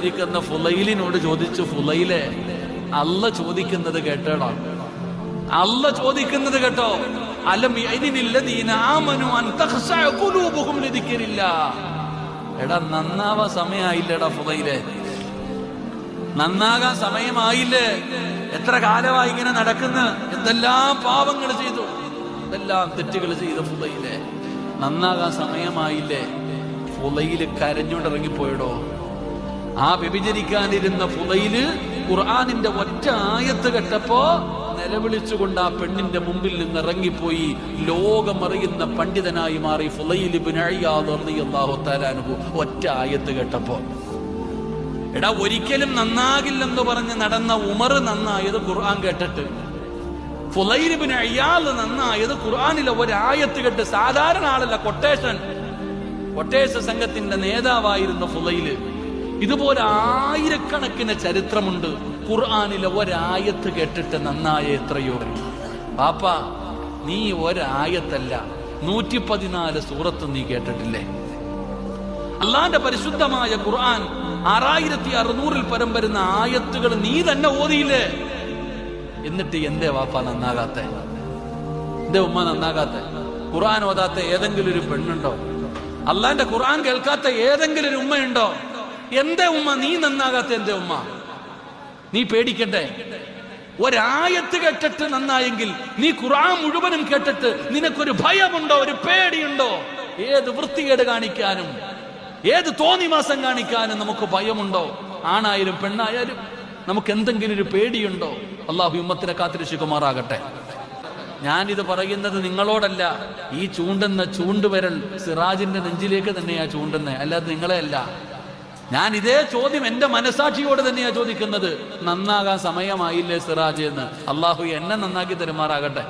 ഇരിക്കുന്ന ഫുലൈലിനോട് ചോദിച്ചു, ഫുലൈലെ, അല്ല ചോദിക്കുന്നത് കേട്ടോടാ, അല്ല ചോദിക്കുന്നത് കേട്ടോ. അലം യഅ്നില്ലദീന ആമനു അൻ തഖ്ശഅ ഖുലൂബുഹും ലിദിക്രില്ലാഹ്. എടാ, നന്നാവാൻ സമയമായില്ലേടാ ഫുലൈലെ, നന്നാകാൻ സമയമായില്ലേ? എത്ര കാലമായി ഇങ്ങനെ നടക്കുന്ന, എന്തെല്ലാം പാപങ്ങൾ ചെയ്തു, എന്തെല്ലാം തെറ്റുകൾ ചെയ്ത ഫുലൈലെ, നന്നാകാൻ സമയമായില്ലേ? ഫുലൈല് കരഞ്ഞോണ്ടിറങ്ങിപ്പോയടോ. ആ വ്യഭിചരിക്കാനിരുന്ന ഫുലൈല് ഖുർആനിന്റെ ഒറ്റ ആയത്ത് കേട്ടപ്പോ നിലവിളിച്ചുകൊണ്ട് ആ പെണ്ണിന്റെ മുമ്പിൽ നിന്ന് ഇറങ്ങിപ്പോയി. ലോകമറിയുന്ന പണ്ഡിതനായി മാറി ഫുലൈൽ ഇബ്നു ഇയാദ് റളിയല്ലാഹു തആല അൻഹു ഒറ്റ ആയത്ത് കേട്ടപ്പോ. എടാ, ഒരിക്കലും നന്നാകില്ലെന്ന് പറഞ്ഞ് നടന്ന ഉമർ നന്നായത് ഖുർആൻ കേട്ടിട്ട്, ഫുലൈൽ ഇബ്നു ഇയാദ് നന്നായത് ഖുർആനിലെ ഒരായത്ത് കേട്ട്. സാധാരണ ആളല്ല, കൊട്ടേഷ സംഘത്തിന്റെ നേതാവായിരുന്ന ഫുലൈല്. ഇതുപോലെ ആയിരക്കണക്കിന് ചരിത്രമുണ്ട്. ഖുർആനിലെ ഒരായത്ത് കേട്ടിട്ട് നന്നായ എത്രയോ. പാപ്പ, നീ ഒരായത്തല്ല 114 സൂറത്ത് നീ കേട്ടിട്ടില്ലേ? അള്ളാന്റെ പരിശുദ്ധമായ ഖുർആൻ 6600 പരം വരുന്ന ആയത്തുകൾ നീ തന്നെ ഓതിയില്ലേ? എന്നിട്ട് എന്തേ വാപ്പ നന്നാകാത്തെ? എന്തേ ഉമ്മ നന്നാകാത്തെ? ഖുർആൻ ഓതാത്ത ഏതെങ്കിലും ഒരു പെണ്ണുണ്ടോ? അള്ളാന്റെ ഖുർആൻ കേൾക്കാത്ത ഏതെങ്കിലും ഒരു ഉമ്മയുണ്ടോ? എന്തേ ഉമ്മ നീ നന്നാകാത്ത? എന്തേ ഉമ്മ നീ പേടിക്കണ്ടേ? ഒരായത്ത് കേട്ടിട്ട് നന്നായെങ്കിൽ നീ ഖുർആൻ മുഴുവനും കേട്ടിട്ട് നിനക്കൊരു ഭയമുണ്ടോ, ഒരു പേടിയുണ്ടോ? ഏത് വൃത്തികേട് കാണിക്കാനും, ഏത് തോന്നിമാസം കാണിക്കാനും നമുക്ക് ഭയമുണ്ടോ? ആണായാലും പെണ്ണായാലും നമുക്ക് എന്തെങ്കിലും ഒരു പേടിയുണ്ടോ? അള്ളാഹു ഉമ്മത്തിനെ കാത്തിരക്ഷിക്കുമാറാകട്ടെ. ഞാനിത് പറയുന്നത് നിങ്ങളോടല്ല. ഈ ചൂണ്ടുന്ന ചൂണ്ടുവിരൽ സിറാജിന്റെ നെഞ്ചിലേക്ക് തന്നെയാ ചൂണ്ടുന്നത്, അല്ലാതെ നിങ്ങളെ അല്ല. ഞാൻ ഇതേ ചോദ്യം എന്റെ മനസാക്ഷിയോട് തന്നെയാ ചോദിക്കുന്നത്. നന്നാകാൻ സമയമായില്ലേ സിറാജ് എന്ന്? അള്ളാഹു എന്നെ നന്നാക്കി തരുമാറാകട്ടെ.